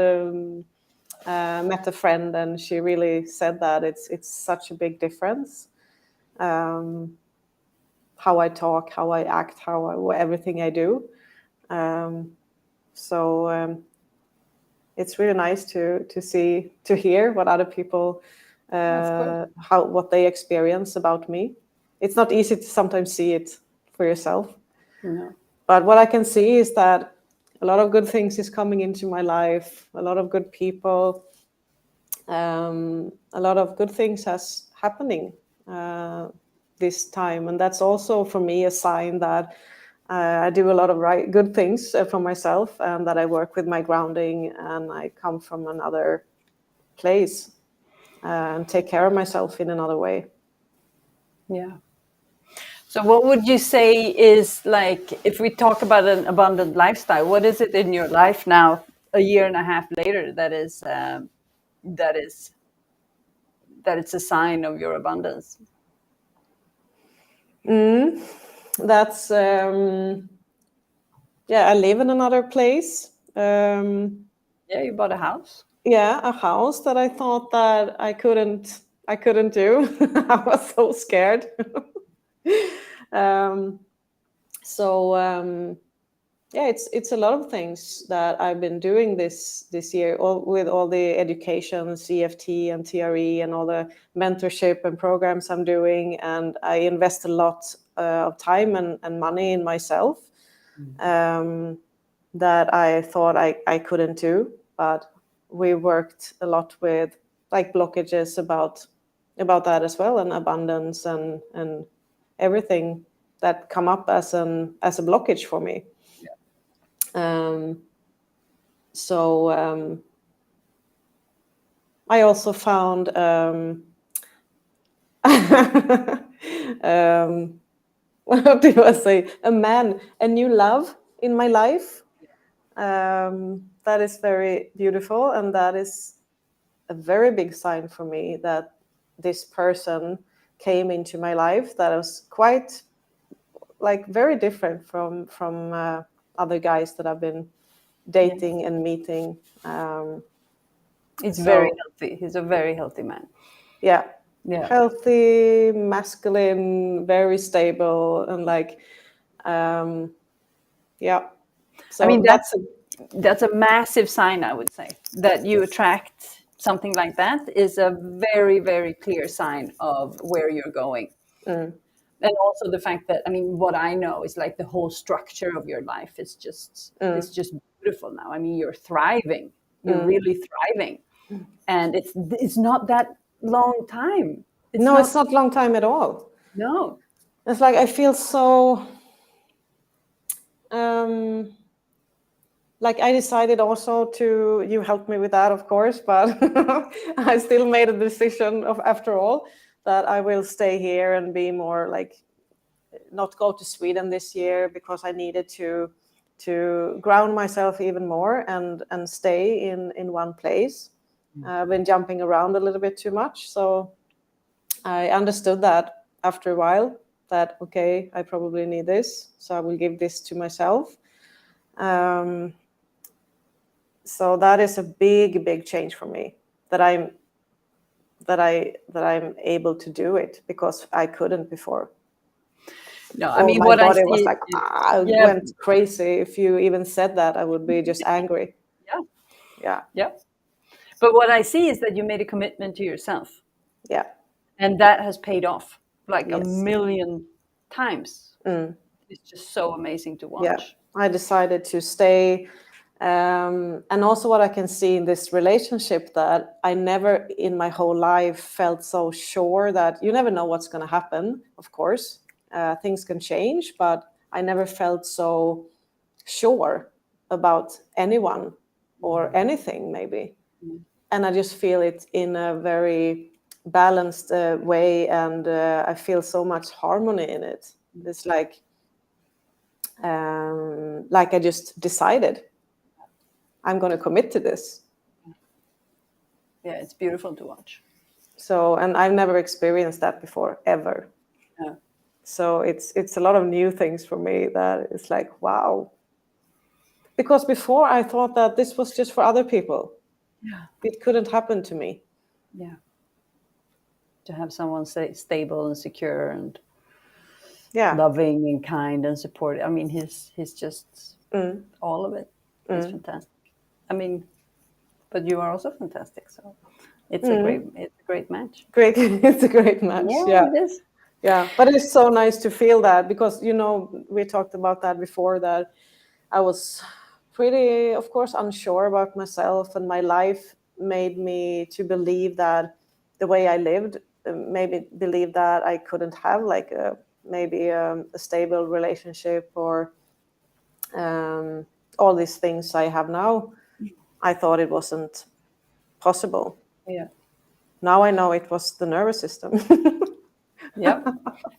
met a friend, and she really said that it's such a big difference. How I talk, how I act, everything I do. It's really nice to hear what other people, what they experience about me. It's not easy to sometimes see it for yourself. No. But what I can see is that a lot of good things is coming into my life, a lot of good people, a lot of good things has happening this time. And that's also for me a sign that I do a lot of good things for myself, and that I work with my grounding, and I come from another place and take care of myself in another way. Yeah. So what would you say is, like, if we talk about an abundant lifestyle, what is it in your life now, a year and a half later, that it's a sign of your abundance? That's I live in another place. You bought a house. A house that I thought that I couldn't do. I was so scared. It's a lot of things that I've been doing this year, with all the education, EFT and TRE, and all the mentorship and programs I'm doing, and I invest a lot of time and money in myself that I thought I couldn't do. But we worked a lot with like blockages about that as well, and abundance and everything that come up as a blockage for me. So I also found what do I say? A new love in my life. That is very beautiful, and that is a very big sign for me that this person came into my life that was quite like very different from other guys that I've been dating and meeting. It's very healthy. He's a very healthy man. Yeah. Yeah. Healthy, masculine, very stable, and like, yeah. So I mean, that's a massive sign, I would say, that you attract something like that is a very, very clear sign of where you're going. And also the fact that, I mean, what I know is like the whole structure of your life is just beautiful now. I mean, you're thriving. You're really thriving. And it's not that long time. It's not long time at all. No. It's like I feel so like I decided also to, you helped me with that, of course, but I still made a decision after all that I will stay here and be more like, not go to Sweden this year because I needed to ground myself even more and stay in one place. I've been jumping around a little bit too much, so I understood that after a while that okay, I probably need this, so I will give this to myself. So that is a big change for me, that I'm able to do it, because I couldn't before. No, I mean, my body was like, went crazy. If you even said that, I would be just angry. Yeah. But what I see is that you made a commitment to yourself. Yeah. And that has paid off like a million times. It's just so amazing to watch. Yeah. I decided to stay. And also what I can see in this relationship, that I never in my whole life felt so sure, that you never know what's going to happen, of course. Things can change, but I never felt so sure about anyone or anything, maybe. And I just feel it in a very balanced way, and I feel so much harmony in it. It's like I just decided I'm going to commit to this. Yeah, it's beautiful to watch. So, and I've never experienced that before, ever. Yeah. So it's a lot of new things for me, that it's like, wow. Because before I thought that this was just for other people. Yeah. It couldn't happen to me. Yeah. To have someone stable and secure and loving and kind and supportive. I mean, he's just all of it. He's fantastic. I mean, but you are also fantastic. So it's a great match. Great, it's a great match. Yeah, it is. Yeah, but it's so nice to feel that, because we talked about that before, that I was pretty, of course, unsure about myself, and my life made me to believe that the way I lived, maybe believe that I couldn't have like maybe a stable relationship, or all these things I have now. I thought it wasn't possible. Yeah. Now I know it was the nervous system. Yeah.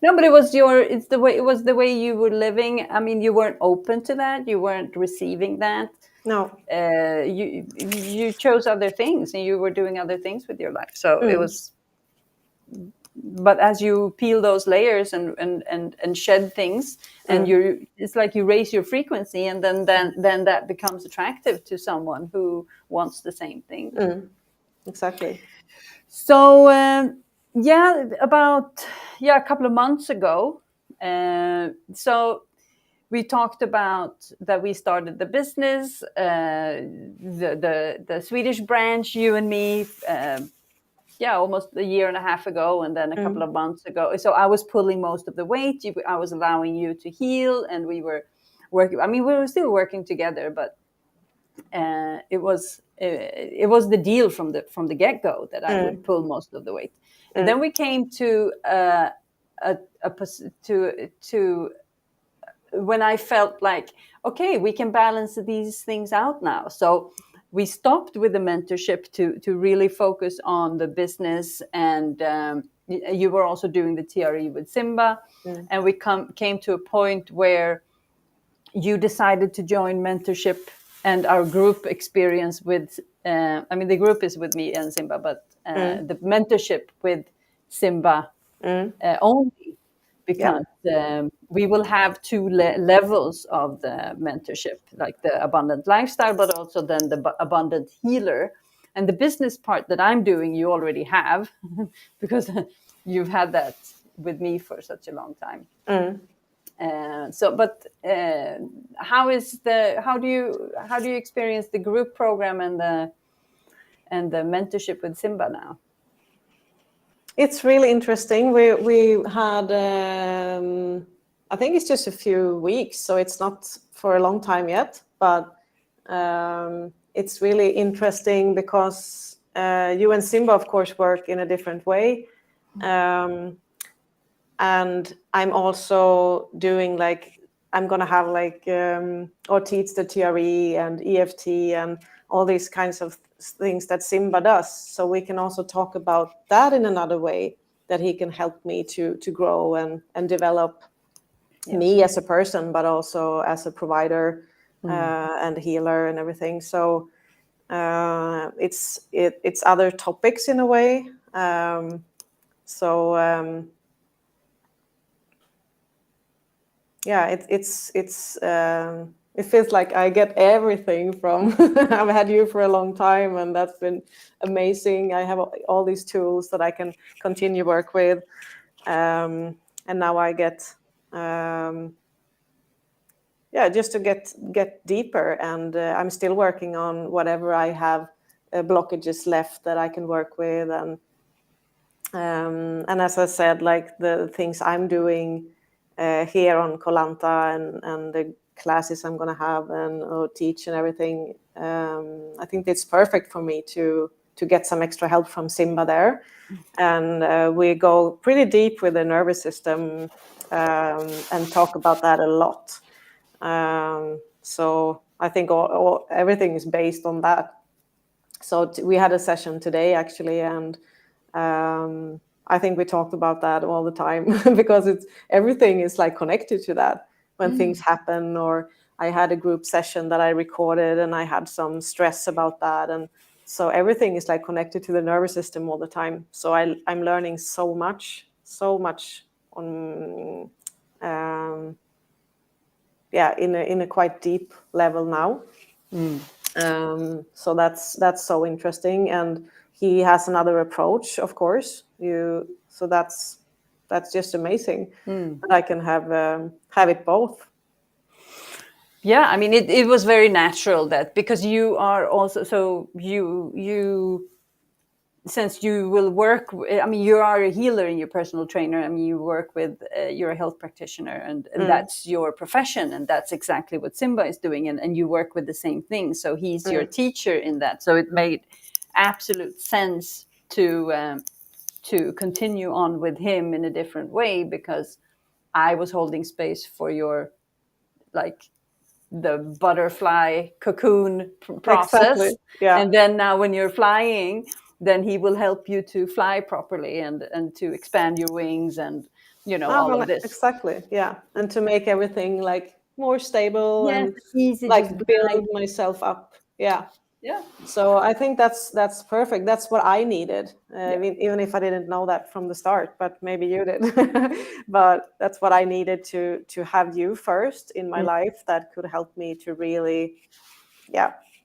No, but it was the way you were living. I mean, you weren't open to that. You weren't receiving that. No. You chose other things, and you were doing other things with your life. So it was. But as you peel those layers and shed things, and it's like you raise your frequency, and then that becomes attractive to someone who wants the same thing. Exactly. So about a couple of months ago, so we talked about that we started the business, the Swedish branch, you and me, almost a year and a half ago, and then a couple of months ago. So I was pulling most of the weight. I was allowing you to heal, and we were working. I mean, we were still working together, but it was the deal from the get-go that I would pull most of the weight. And then we came to when I felt like, okay, we can balance these things out now. So we stopped with the mentorship to really focus on the business, and you were also doing the TRE with Simba, and we came to a point where you decided to join mentorship and our group experience with, the group is with me and Simba, but the mentorship with Simba only, because we will have two levels of the mentorship, like the abundant lifestyle, but also then the abundant healer. And the business part that I'm doing, you already have, because you've had that with me for such a long time. How do you experience the group program and the mentorship with Simba now? It's really interesting. We had I think it's just a few weeks, so it's not for a long time yet, but it's really interesting because you and Simba, of course, work in a different way. And I'm also doing I'm going to have or teach the TRE and EFT and all these kinds of things that Simba does. So we can also talk about that in another way, that he can help me to grow and develop me as a person, but also as a provider and healer and everything. So it's other topics in a way. It feels like I get everything from I've had you for a long time, and that's been amazing. I have all these tools that I can continue work with, and now I get just to get deeper, and I'm still working on whatever I have blockages left that I can work with, and as I said, like the things I'm doing here on Kolanta and the classes I'm going to have and teach and everything, I think it's perfect for me to get some extra help from Simba there. And we go pretty deep with the nervous system and talk about that a lot. So I think everything is based on that. So we had a session today, actually, and I think we talked about that all the time because everything is like connected to that when things happen. Or I had a group session that I recorded and I had some stress about that, and so everything is like connected to the nervous system all the time. So I'm learning so much on in a quite deep level now. So that's so interesting, and he has another approach, of course. So that's just amazing. That I can have it both. Yeah, I mean, it was very natural that, because you are also, so you since you will work, I mean, you are a healer and you're a personal trainer. I mean, you work with, you're a health practitioner, and that's your profession, and that's exactly what Simba is doing, and you work with the same thing. So he's your teacher in that. So it made absolute sense to continue on with him in a different way, because I was holding space for your, like, the butterfly cocoon process. Exactly. Yeah. And then now when you're flying, then he will help you to fly properly and to expand your wings and, all of this. Exactly. Yeah. And to make everything like more stable and easy, like just build myself up. Yeah. Yeah. So I think that's perfect. That's what I needed. Even if I didn't know that from the start, but maybe you did. But that's what I needed to have you first in my life, that could help me to really,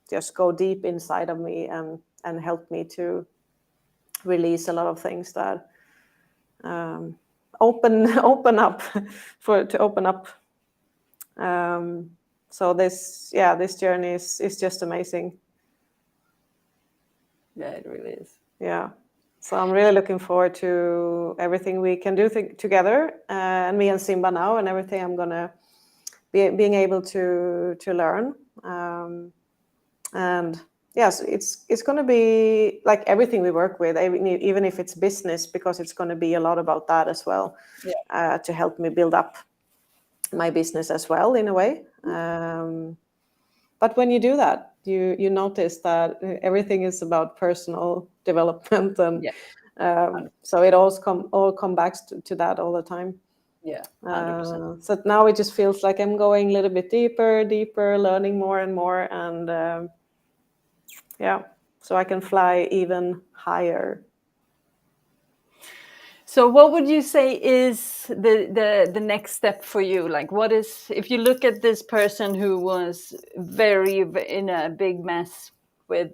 just go deep inside of me and help me to release a lot of things that open up to open up. So this journey is just amazing. Yeah, it really is. Yeah. So I'm really looking forward to everything we can do together, and me and Simba now, and everything I'm gonna being able to learn. And yes, it's going to be like everything we work with, even if it's business, because it's going to be a lot about that as well, to help me build up my business as well in a way. But when you do that, you notice that everything is about personal development, and so it all come back to that all the time. Yeah, 100%. So now it just feels like I'm going a little bit deeper, learning more and more, and so I can fly even higher. So what would you say is the next step for you? Like, what is, if you look at this person who was very in a big mess with,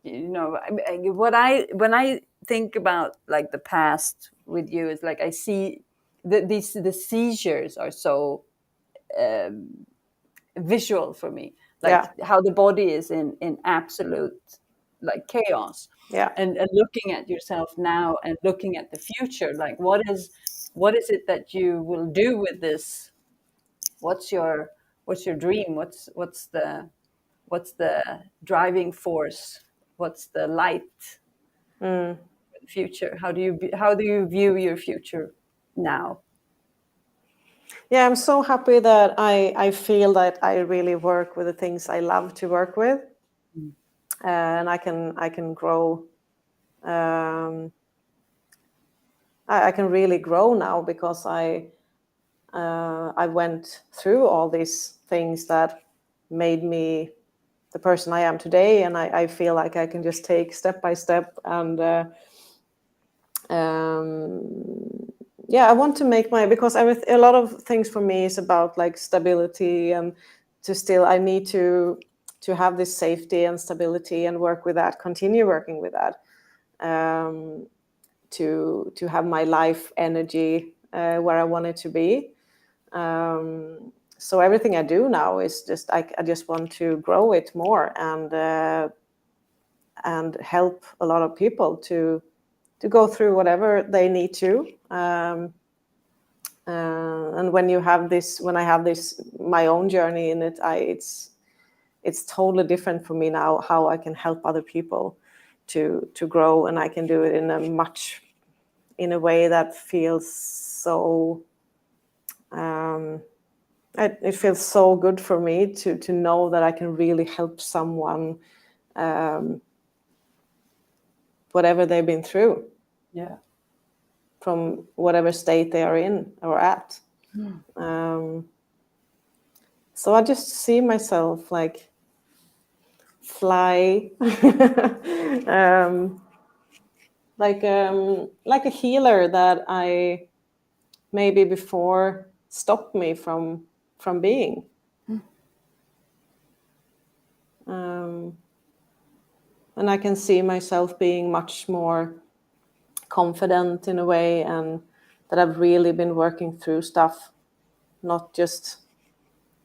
when I think about like the past with you, it's like I see the seizures are so visual for me, like how the body is in absolute like chaos. And looking at yourself now and looking at the future, like what is it that you will do with this? What's your dream? What's the driving force? What's the light future? How do you view your future now? Yeah, I'm so happy that I feel that I really work with the things I love to work with, and I can grow. I can really grow now because I went through all these things that made me the person I am today, and I feel like I can just take step by step, and I want to make because a lot of things for me is about like stability, and I need to have this safety and stability and work with that, continue working with that, to have my life energy where I want it to be. So everything I do now is just I just want to grow it more, and help a lot of people to go through whatever they need to. And when I have this my own journey in it, it's totally different for me now how I can help other people to grow, and I can do it in a way that feels so. It feels so good for me to know that I can really help someone, whatever they've been through. Yeah. From whatever state they are in or at. So I just see myself like fly, like a healer that I maybe before stopped me from being. And I can see myself being much more confident in a way, and that I've really been working through stuff, not just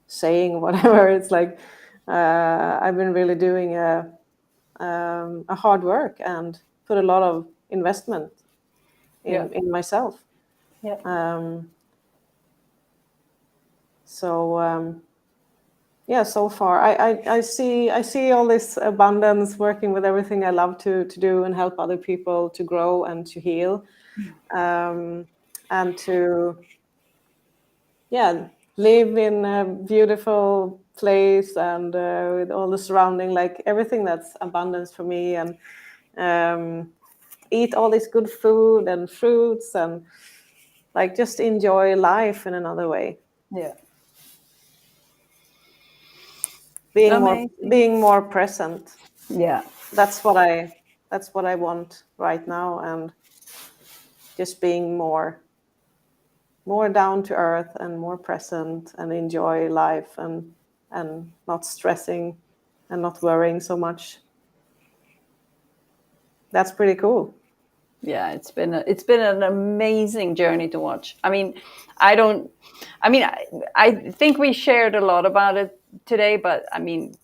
saying whatever. It's like I've been really doing a hard work and put a lot of investment in myself. So so far I see all this abundance, working with everything I love to do and help other people to grow and to heal, and to live in a beautiful place, and with all the surrounding, like everything that's abundance for me, and eat all this good food and fruits, and like just enjoy life in another way. Yeah. Being more present. Yeah. That's what I want right now, and just being more down to earth and more present, and enjoy life, and not stressing and not worrying so much. That's pretty cool. Yeah, it's been an amazing journey to watch. I mean, I think we shared a lot about it today, but I mean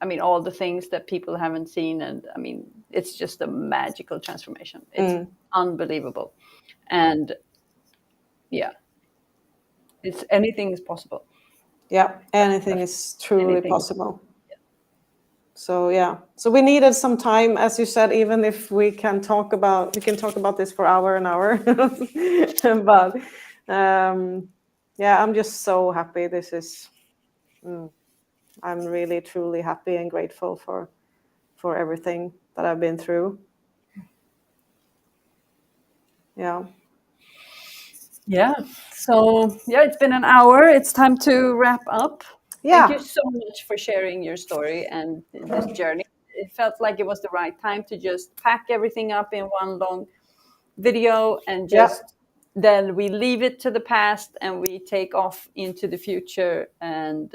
I mean, all the things that people haven't seen. And I mean, it's just a magical transformation. It's unbelievable. And yeah, it's anything is possible. Yeah, anything is truly Anything. possible. So yeah, so we needed some time, as you said, even if we can talk about this for hour and hour. But yeah, I'm just so happy. I'm really truly happy and grateful for everything that I've been through. Yeah. Yeah. So yeah, it's been an hour. It's time to wrap up. Thank you Yeah. so much for sharing your story and this journey. It felt like it was the right time to just pack everything up in one long video and Yeah. just then we leave it to the past and we take off into the future and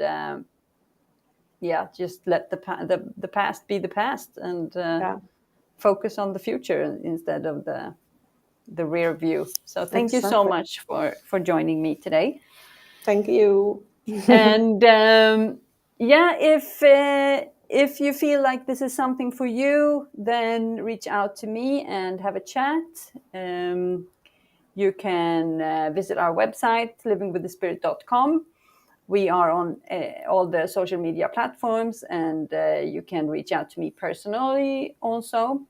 yeah, just let the past be the past and focus on the future instead of the rear view. So thank you so Exactly. much for joining me today. Thank you. And yeah, if you feel like this is something for you, then reach out to me and have a chat. You can visit our website, livingwiththespirit.com. We are on all the social media platforms, and you can reach out to me personally also.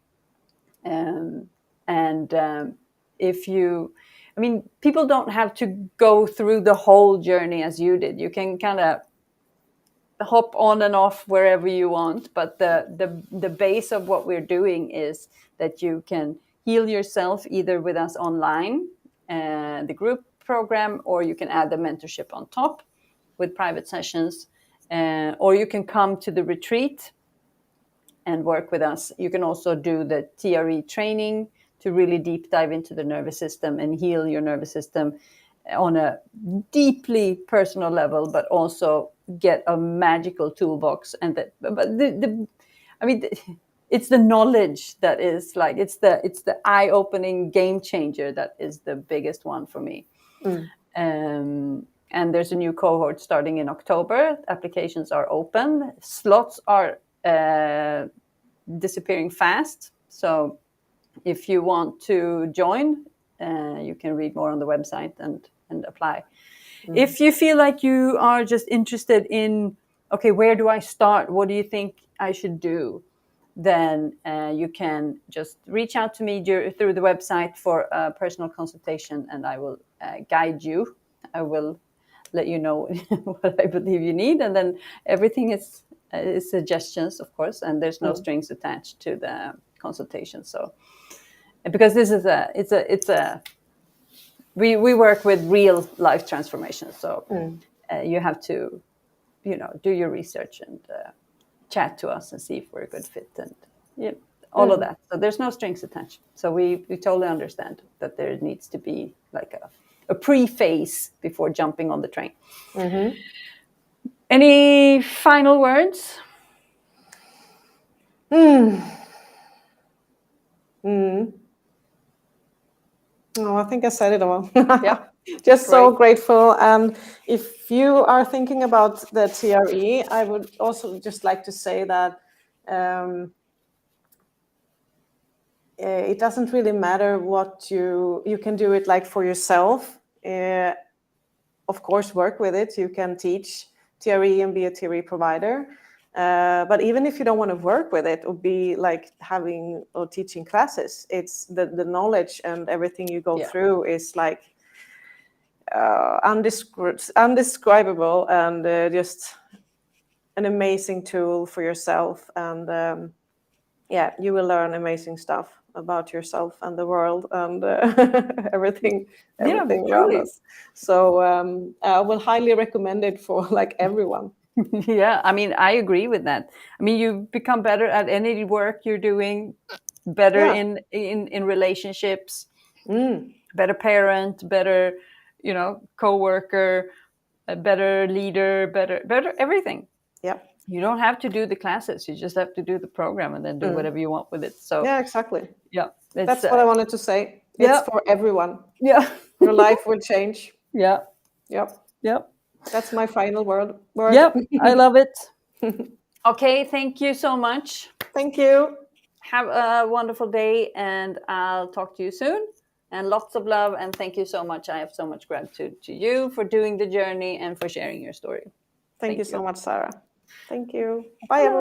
If you, I mean, people don't have to go through the whole journey as you did. You can kind of hop on and off wherever you want, but the base of what we're doing is that you can heal yourself either with us online, the group program, or you can add the mentorship on top with private sessions, or you can come to the retreat and work with us. You can also do the TRE training to really deep dive into the nervous system and heal your nervous system on a deeply personal level, but also get a magical toolbox. And that, but I mean, it's the knowledge that is like it's the eye-opening game changer that is the biggest one for me. And there's a new cohort starting in October. Applications are open. Slots are disappearing fast. So if you want to join, you can read more on the website and apply. If you feel like you are just interested in, okay, where do I start? What do you think I should do? Then you can just reach out to me through the website for a personal consultation, and I will guide you. I will let you know what I believe you need, and then everything is suggestions, of course, and there's no strings attached to the consultation. So, because this is we work with real life transformations, so you have to, do your research and chat to us and see if we're a good fit and all of that. So there's no strings attached. So we totally understand that there needs to be like a pre-phase before jumping on the train. Any final words? Oh, I think I said it all. Yeah. Just so grateful. And if you are thinking about the TRE, I would also just like to say that it doesn't really matter what you can do it like for yourself. Of course, work with it. You can teach TRE and be a TRE provider. But even if you don't want to work with it or be like having or teaching classes, it's the knowledge and everything you go through is like undescribable and just an amazing tool for yourself. And you will learn amazing stuff about yourself and the world and everything around us. So I will highly recommend it for like everyone. Yeah, I mean, I agree with that. I mean, you become better at any work you're doing, better in relationships, better parent, better, co-worker, a better leader, better everything. Yeah. You don't have to do the classes. You just have to do the program and then do whatever you want with it. So yeah, exactly. Yeah, that's what I wanted to say. It's for everyone. Yeah. Your life will change. Yeah. Yep. Yep. That's my final word. Yep. I love it. Okay, thank you so much. Thank you. Have a wonderful day, and I'll talk to you soon. And lots of love, and thank you so much. I have so much gratitude to you for doing the journey and for sharing your story. Thank you so much, Sara. Thank you. Bye, everyone.